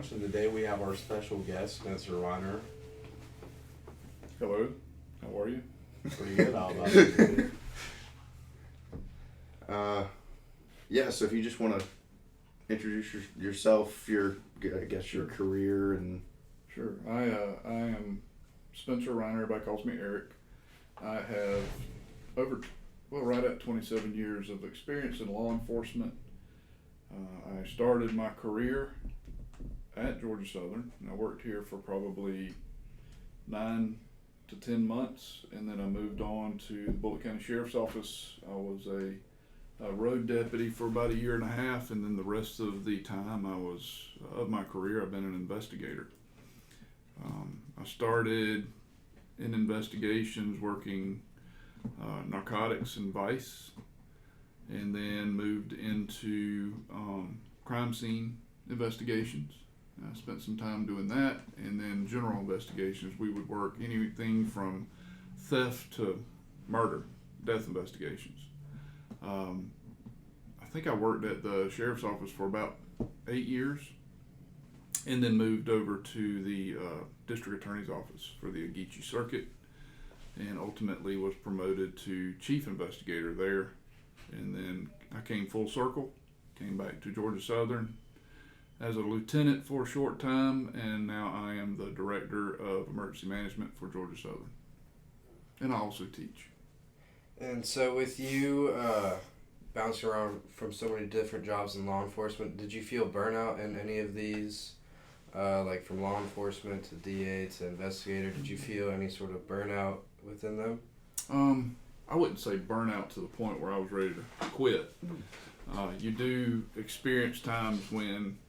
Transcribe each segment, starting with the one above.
Bunch, and today we have our special guest, Spencer Riner. Hello, how are you? Pretty good, how about you? So if you just want to introduce yourself, your career, and... Sure. I am Spencer Riner. Everybody calls me Eric. I have right at 27 years of experience in law enforcement. I started my career at Georgia Southern, and I worked here for probably 9 to 10 months, and then I moved on to the Bullitt County Sheriff's Office. I was a road deputy for about 1.5 years, and then the rest of the time of my career, I've been an investigator. I started in investigations working narcotics and vice, and then moved into crime scene investigations. I spent some time doing that, and then general investigations. We would work anything from theft to murder, death investigations. I think I worked at the sheriff's office for about 8 years, and then moved over to the district attorney's office for the Ageechee Circuit, and ultimately was promoted to chief investigator there. And then I came full circle, came back to Georgia Southern as a lieutenant for a short time, and now I am the director of emergency management for Georgia Southern. And I also teach. And so with you bouncing around from so many different jobs in law enforcement, did you feel burnout in any of these? Like from law enforcement to DA to investigator, did you feel any sort of burnout within them? I wouldn't say burnout to the point where I was ready to quit. You do experience times when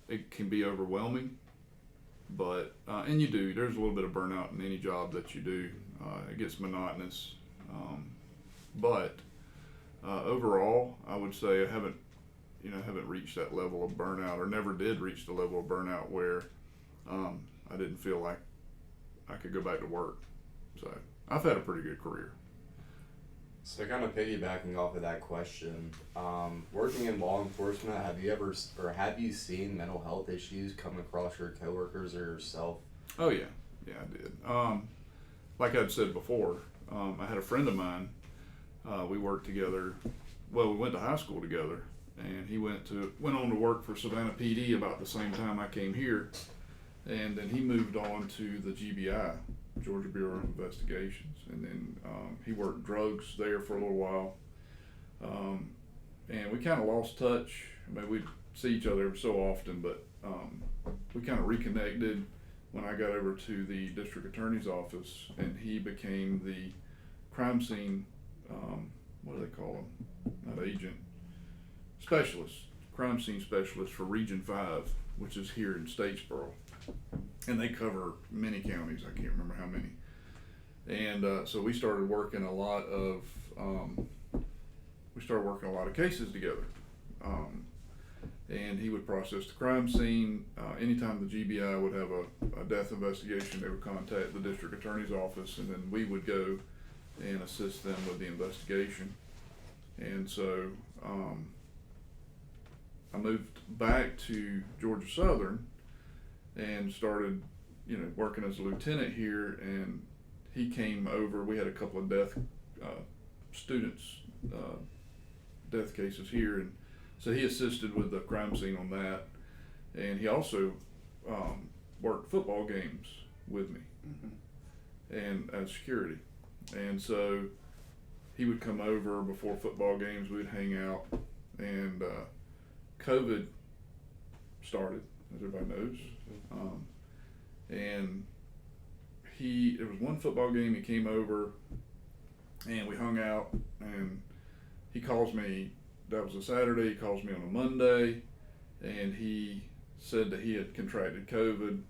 it can be overwhelming, but and there's a little bit of burnout in any job that you do. It gets monotonous, but overall, I would say I haven't reached that level of burnout, or never did reach the level of burnout where I didn't feel like I could go back to work. So I've had a pretty good career. So kind of piggybacking off of that question, working in law enforcement, have you seen mental health issues come across your coworkers or yourself? Oh yeah, I did. Like I'd said before, I had a friend of mine. We worked together. Well, we went to high school together, and he went on to work for Savannah PD about the same time I came here, and then he moved on to the GBI, Georgia Bureau of Investigations, and then he worked drugs there for a little while, and we kind of lost touch. I mean, we'd see each other so often, but we kind of reconnected when I got over to the district attorney's office, and he became the crime scene, what do they call them? Not agent. Specialist, crime scene specialist for Region 5, which is here in Statesboro. And they cover many counties, I can't remember how many. And so we started working a lot of cases together. And he would process the crime scene. Anytime the GBI would have a death investigation, they would contact the district attorney's office, and then we would go and assist them with the investigation. And so I moved back to Georgia Southern and started, working as a lieutenant here, and he came over. We had a couple of death cases here, and so he assisted with the crime scene on that, and he also worked football games with me, and as security. And so he would come over before football games, we'd hang out, and COVID started, as everybody knows. And there was one football game, he came over, and we hung out, and he calls me, that was a Saturday, he calls me on a Monday, and he said that he had contracted COVID,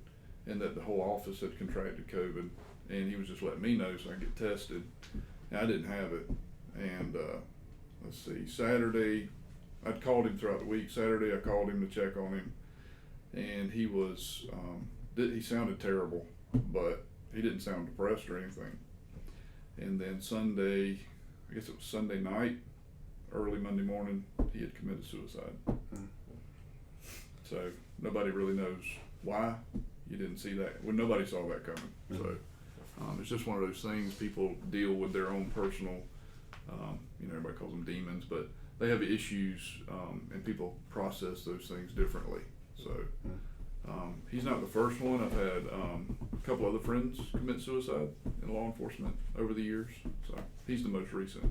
and that the whole office had contracted COVID, and he was just letting me know so I could get tested. And I didn't have it. And Saturday, I'd called him throughout the week. Saturday, I called him to check on him, and he was, he sounded terrible, but he didn't sound depressed or anything. And then Sunday, I guess it was Sunday night, early Monday morning, he had committed suicide. So nobody really knows why you didn't see that. Well, nobody saw that coming. So it's just one of those things. People deal with their own personal, everybody calls them demons, but they have issues, and people process those things differently. So he's not the first one. I've had a couple other friends commit suicide in law enforcement over the years. So he's the most recent.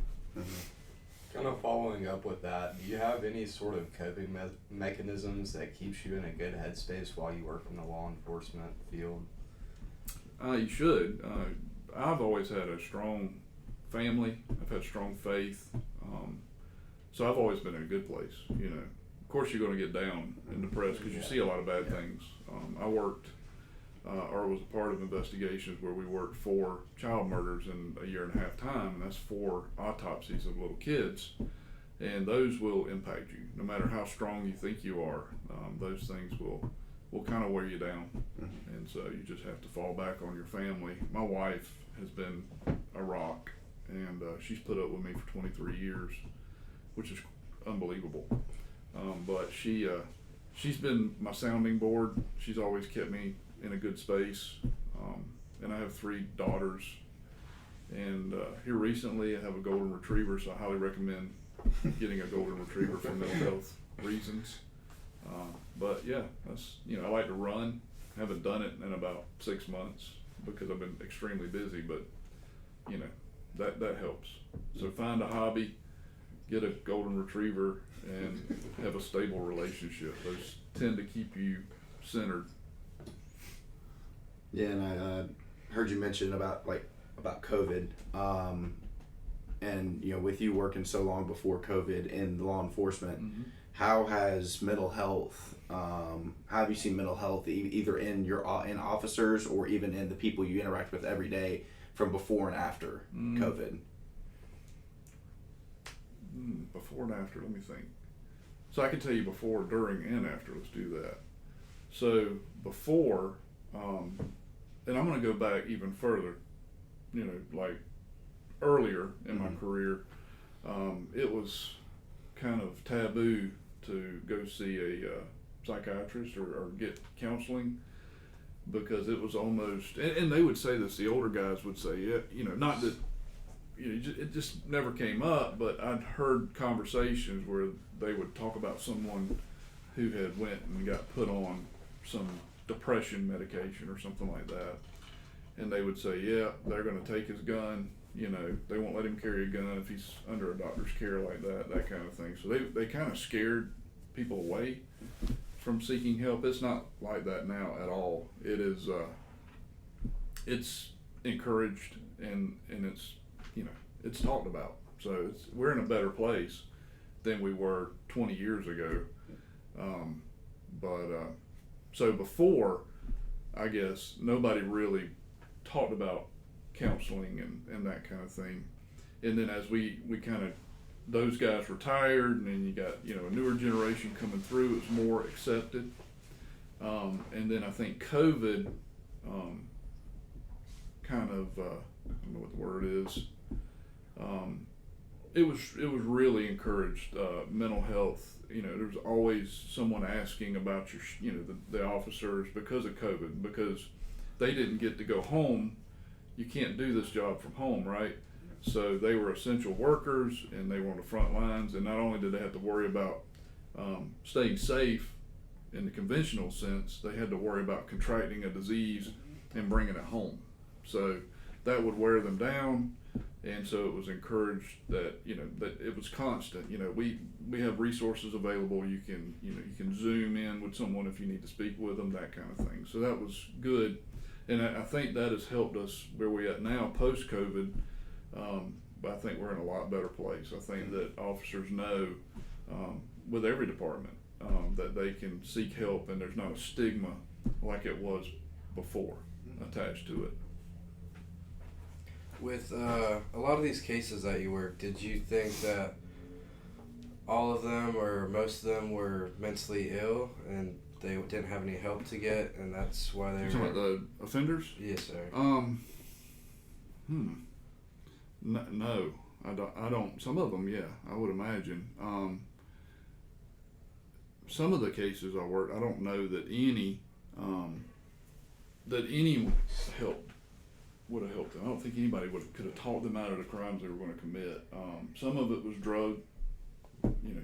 Kind of following up with that, do you have any sort of coping mechanisms that keeps you in a good headspace while you work in the law enforcement field? You should. I've always had a strong family. I've had strong faith. So I've always been in a good place. Of course you're going to get down and depressed because you see a lot of bad things. I worked, or was a part of investigations where we worked 4 child murders in a year and a half time, and that's 4 autopsies of little kids. And those will impact you, no matter how strong you think you are. Those things will kind of wear you down, and so you just have to fall back on your family. My wife has been a rock, and she's put up with me for 23 years, which is unbelievable. But she's been my sounding board. She's always kept me in a good space, and I have 3 daughters. And here recently, I have a golden retriever, so I highly recommend getting a golden retriever for mental health reasons. But yeah, that's I like to run. I haven't done it in about 6 months because I've been extremely busy, but that helps. So find a hobby, get a golden retriever, and have a stable relationship. Those tend to keep you centered. Yeah, and I heard you mention about COVID, and with you working so long before COVID in law enforcement, how has mental health? How have you seen mental health either in in officers or even in the people you interact with every day from before and after COVID? Before and after, let me think. So I can tell you before, during, and after. Let's do that. So before, and I'm going to go back even further, like earlier in my career, it was kind of taboo to go see a psychiatrist or get counseling, because it was almost, and they would say this, the older guys would say, not that, it just never came up, but I'd heard conversations where they would talk about someone who had went and got put on some depression medication or something like that, and they would say, they're going to take his gun, they won't let him carry a gun if he's under a doctor's care like that kind of thing. So they kind of scared people away from seeking help. It's not like that now at all. It is, it's encouraged, and it's, it's talked about. So we're in a better place than we were 20 years ago. So before, I guess, nobody really talked about counseling and that kind of thing. And then as we kind of, those guys retired, and then you got, a newer generation coming through, it's more accepted. And then I think COVID kind of, I don't know what the word is, it was really encouraged, mental health. There's always someone asking about your, the officers, because of COVID, because they didn't get to go home. You can't do this job from home, right? So they were essential workers, and they were on the front lines, and not only did they have to worry about staying safe in the conventional sense, they had to worry about contracting a disease and bringing it home. So that would wear them down. And so it was encouraged that, that it was constant. We have resources available. You can Zoom in with someone if you need to speak with them, that kind of thing. So that was good. And I think that has helped us where we're at now, post-COVID. But I think we're in a lot better place. I think that officers know, with every department, that they can seek help, and there's not a stigma like it was before attached to it. With a lot of these cases that you worked, did you think that all of them or most of them were mentally ill and they didn't have any help to get, and that's why they were... Talking about the offenders? Yes, sir. No, I don't. Some of them, yeah, I would imagine. some of the cases I worked, I don't know that any help would have helped them. I don't think anybody could have taught them out of the crimes they were going to commit. Some of it was drug. You know,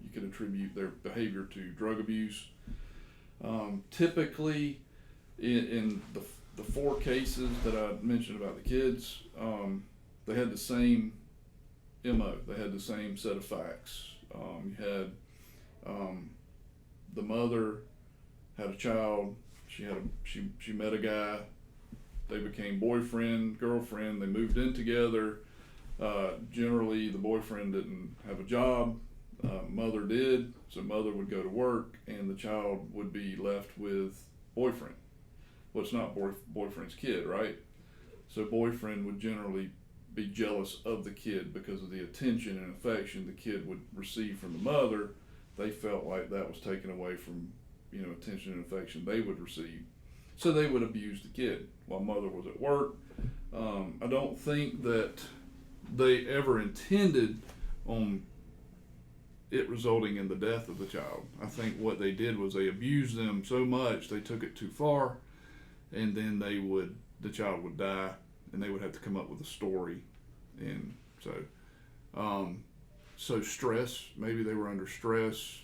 you could attribute their behavior to drug abuse. Typically, in the 4 cases that I mentioned about the kids, they had the same MO. They had the same set of facts. You had the mother had a child. She met a guy. They became boyfriend, girlfriend. They moved in together. Generally, the boyfriend didn't have a job. Mother did, so mother would go to work, and the child would be left with boyfriend. Well, it's not boyfriend's kid, right? So boyfriend would generally be jealous of the kid because of the attention and affection the kid would receive from the mother. They felt like that was taken away from, attention and affection they would receive. So they would abuse the kid while mother was at work. I don't think that they ever intended on it resulting in the death of the child. I think what they did was they abused them so much they took it too far, and then the child would die, and they would have to come up with a story. And so stress, maybe they were under stress,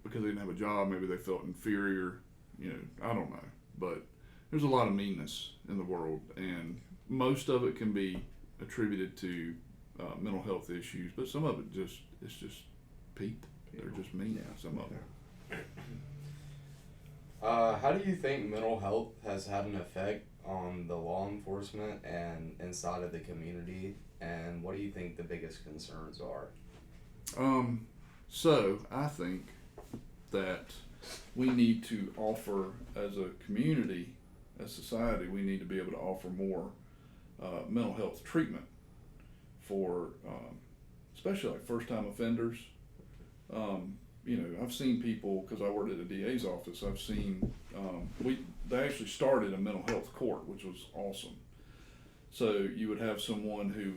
because they didn't have a job, maybe they felt inferior, I don't know. But there's a lot of meanness in the world, and most of it can be attributed to mental health issues, but some of it it's just people. They're just mean, some of them. How do you think mental health has had an effect on the law enforcement and inside of the community, and what do you think the biggest concerns are? So I think that we need to offer, as a community, as society, we need to be able to offer more mental health treatment for especially like first-time offenders. I've seen people, because I worked at a DA's office, I've seen they actually started a mental health court, which was awesome. So you would have someone who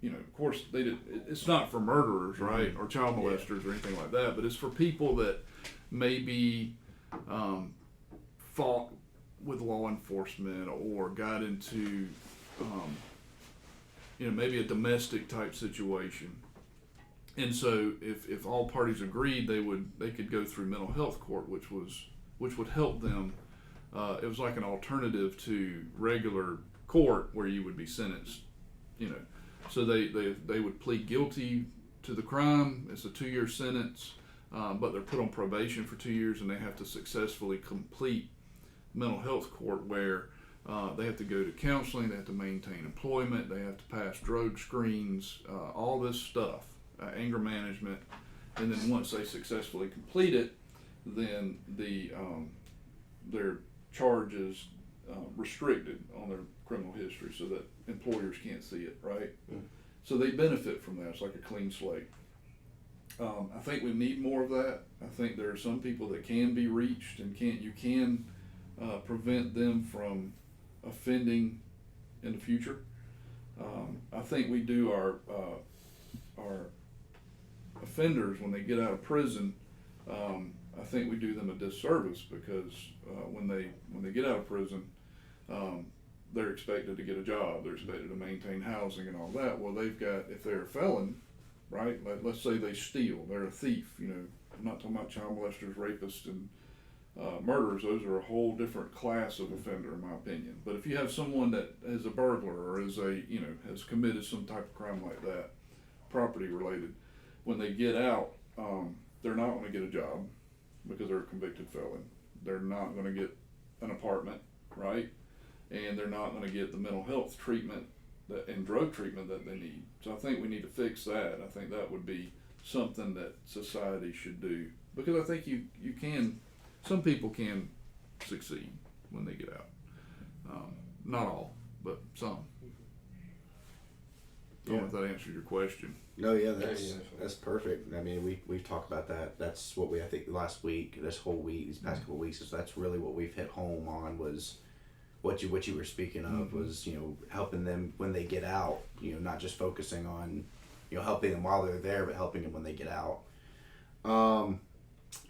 of course it's not for murderers, right, or child molesters or anything like that, but it's for people that maybe fought with law enforcement or got into maybe a domestic type situation. And so if all parties agreed, they could go through mental health court, which would help them. It was like an alternative to regular court where you would be sentenced, So they would plead guilty to the crime. It's a 2-year sentence, but they're put on probation for 2 years, and they have to successfully complete mental health court, where they have to go to counseling, they have to maintain employment, they have to pass drug screens, all this stuff, anger management, and then once they successfully complete it, then their charges restricted on their criminal history so that employers can't see it, right? So they benefit from that. It's like a clean slate. I think we need more of that. I think there are some people that can be reached and you can prevent them from offending in the future. I think we do our offenders when they get out of prison. I think we do them a disservice because when they get out of prison, they're expected to get a job. They're expected to maintain housing and all that. Well, if they're a felon, right? Let's say they steal. They're a thief. I'm not talking about child molesters, rapists, and murderers. Those are a whole different class of offender, in my opinion. But if you have someone that is a burglar or has committed some type of crime like that, property related, when they get out, they're not going to get a job because they're a convicted felon. They're not going to get an apartment, right? And they're not going to get the mental health treatment and drug treatment that they need. So I think we need to fix that. I think that would be something that society should do, because I think you can. Some people can succeed when they get out. Not all, but some. I don't know if that answers your question. No, yeah, that's perfect. I mean, we've talked about that. That's what I think last week, this whole week, these past couple of weeks, that's really what we've hit home on, was what you were speaking of, was helping them when they get out. Not just focusing on helping them while they're there, but helping them when they get out.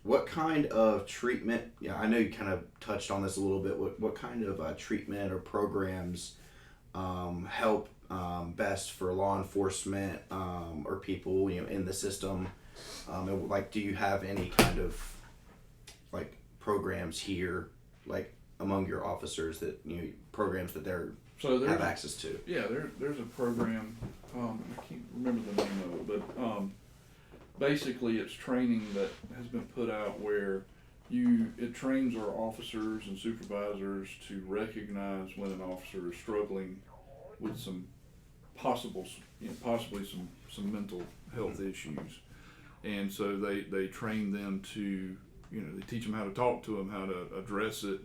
What kind of treatment? Yeah, I know you kind of touched on this a little bit. What kind of treatment or programs help best for law enforcement or people in the system? And, like, do you have any kind of like programs here, like among your officers that programs that they're have access to? Yeah, there's a program. I can't remember the name of it, but basically it's training that has been put out where it trains our officers and supervisors to recognize when an officer is struggling with some possibly some mental health issues, and so they train them to they teach them how to talk to them, how to address it,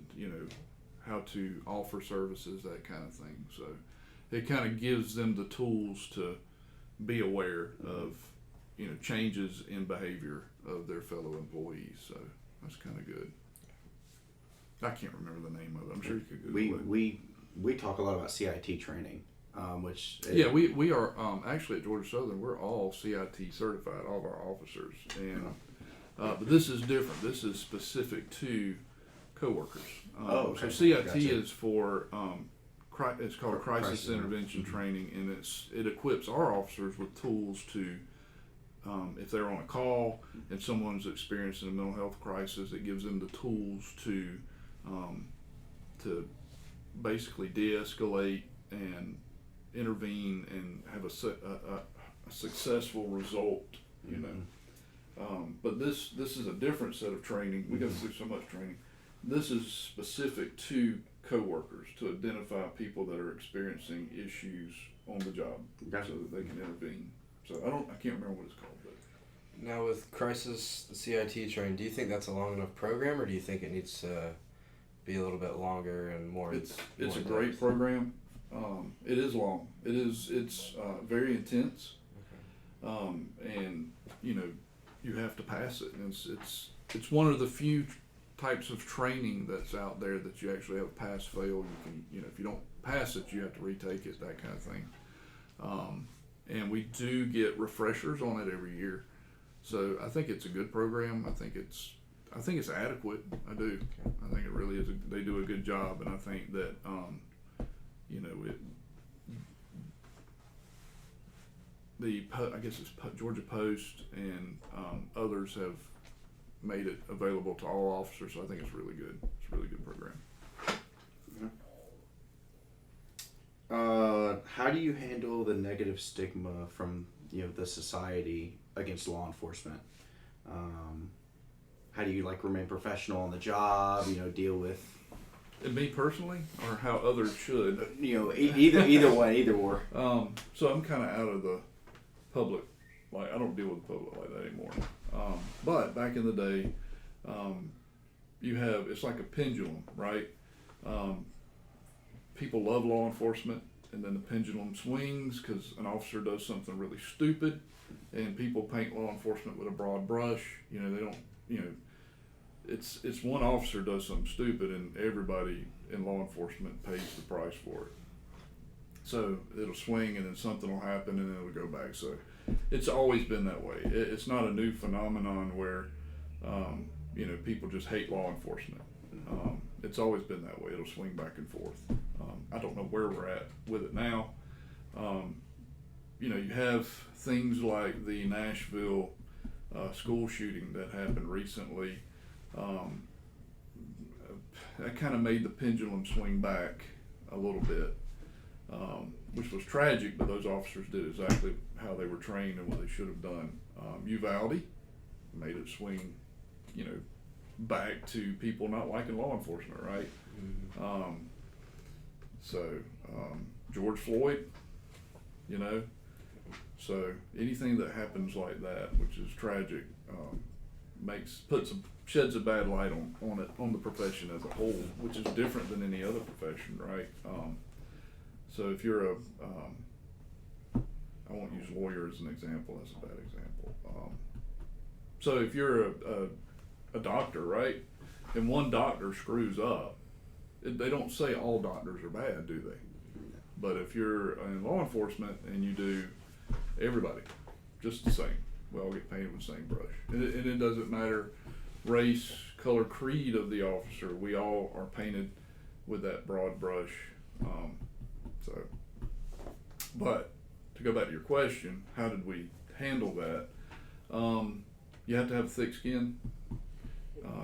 how to offer services, that kind of thing. So it kind of gives them the tools to be aware of changes in behavior of their fellow employees. So that's kind of good. I can't remember the name of it. I'm sure you could Google it. We talk a lot about CIT training, which we are actually at Georgia Southern. We're all CIT certified, all of our officers, and but this is different. This is specific to coworkers. Okay. So CIT Gotcha. is for it's called crisis intervention training, and it equips our officers with tools to if they're on a call and someone's experiencing a mental health crisis, it gives them the tools to basically de-escalate and intervene and have a successful result. But this is a different set of training. We go through so much training. This is specific to coworkers to identify people that are experiencing issues on the job, Gotcha. so that they can intervene. So I can't remember what it's called, but Now with crisis, the CIT training, do you think that's a long enough program, or do you think it needs to be a little bit longer and more? it's more a in great depth? program. It is long. It's very intense, and you have to pass it. And it's one of the few types of training that's out there that you actually have a pass fail. You can if you don't pass it, you have to retake it, that kind of thing. And we do get refreshers on it every year, so I think it's a good program. I think it's adequate. I do. I think it really is. They do a good job, and I think that I guess it's Georgia Post and others have made it available to all officers. So I think it's really good. It's a really good program. How do you handle the negative stigma from the society against law enforcement? How do you remain professional on the job? Deal with And me personally, or how others should. either one, either or. So I'm kind of out of the public. I don't deal with the public like that anymore. But back in the day, it's like a pendulum, right? People love law enforcement, and then the pendulum swings because an officer does something really stupid, and people paint law enforcement with a broad brush. They don't. It's one officer does something stupid, and everybody in law enforcement pays the price for it. So it'll swing, and then something will happen, and then it'll go back. So it's always been that way. It's not a new phenomenon where people just hate law enforcement. It's always been that way. It'll swing back and forth. I don't know where we're at with it now. You have things like the Nashville school shooting that happened recently. That kind of made the pendulum swing back a little bit, which was tragic, but those officers did exactly how they were trained and what they should have done. Uvalde made it swing, back to people not liking law enforcement, right? Mm-hmm. George Floyd, so anything that happens like that, which is tragic, sheds a bad light on the profession as a whole, which is different than any other profession, right? So if you're I won't use lawyer as an example, that's a bad example. So if you're a doctor, right, and one doctor screws up, they don't say all doctors are bad, do they? But if you're in law enforcement and you do, everybody just the same. We all get painted with the same brush. And it doesn't matter race, color, creed of the officer. We all are painted with that broad brush. But to go back to your question, how did we handle that? You have to have thick skin.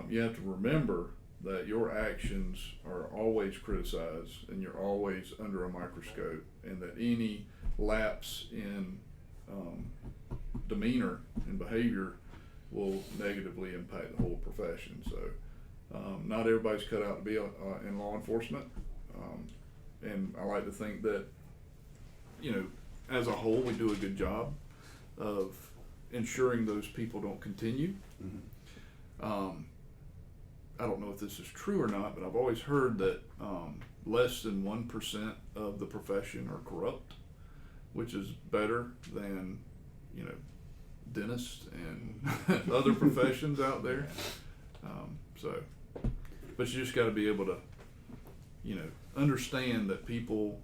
You have to remember that your actions are always criticized and you're always under a microscope, and that any lapse in demeanor and behavior will negatively impact the whole profession. So not everybody's cut out to be in law enforcement, and I like to think that, you know, as a whole, we do a good job of ensuring those people don't continue. I don't know if this is true or not, but I've always heard that less than 1% of the profession are corrupt, which is better than, you know, dentists and other professions out there. But you just got to be able to, you know, understand that people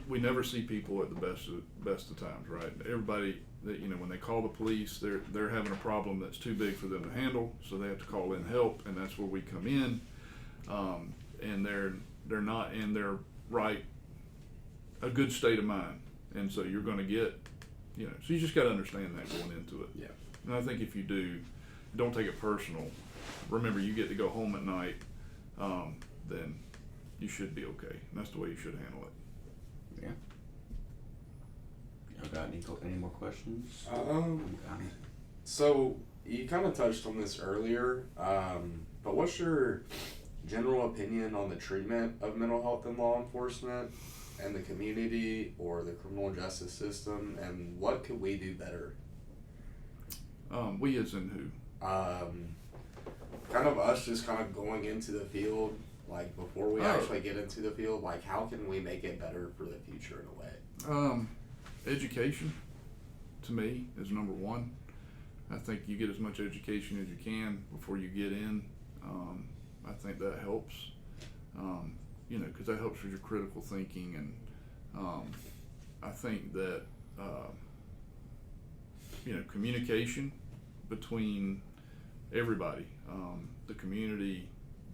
we never see people at the best of times, right? Everybody that, you know, when they call the police, they're having a problem that's too big for them to handle, so they have to call in help, and that's where we come in. And they're not in their a good state of mind, and so you're going to get, you know, so you just got to understand that going into it. Yeah. And I think if you do, don't take it personal. Remember, you get to go home at night, then you should be okay. And that's the way you should handle it. Yeah. Y'all got any more questions? So you kind of touched on this earlier, but what's your general opinion on the treatment of mental health in law enforcement and the community or the criminal justice system, and what could we do better? We as in who? Kind of us just kind of going into the field, like before we actually get into the field, like how can we make it better for the future in a way? Education, to me, is number one. I think you get as much education as you can before you get in. I think that helps, you know, because that helps with your critical thinking. And I think that, you know, communication between everybody, the community,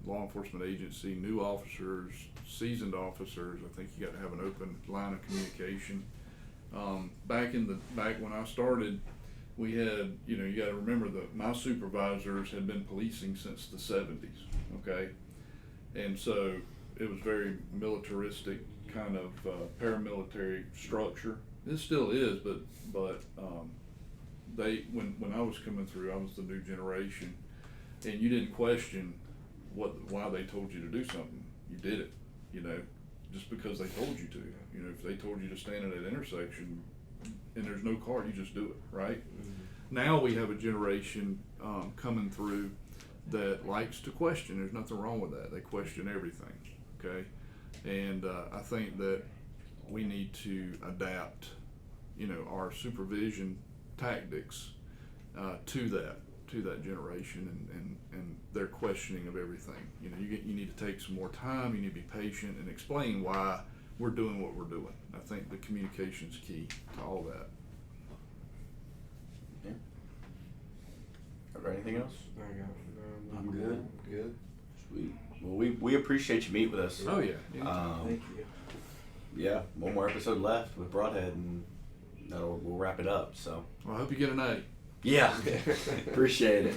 law enforcement agency, new officers, seasoned officers. I think you got to have an open line of communication. Back when I started, we had, you know, you got to remember that my supervisors had been policing since the 70s, okay? And so it was very militaristic kind of paramilitary structure. It still is, but when I was coming through, I was the new generation, and you didn't question why they told you to do something. You did it, you know, just because they told you to. You know, if they told you to stand at that intersection and there's no car, you just do it, right? Mm-hmm. Now we have a generation coming through that likes to question. There's nothing wrong with that. They question everything, okay? And I think that we need to adapt, you know, our supervision tactics to that generation and their questioning of everything. You know, you need to take some more time. You need to be patient and explain why we're doing what we're doing. I think the communication's key to all that. Yeah. Ever anything else? I'm good. Good. Sweet. Well, we appreciate you meeting with us. Oh yeah. Thank you. Yeah, one more episode left with Broadhead, and we'll wrap it up. So. Well, I hope you get an A. Yeah. Appreciate it.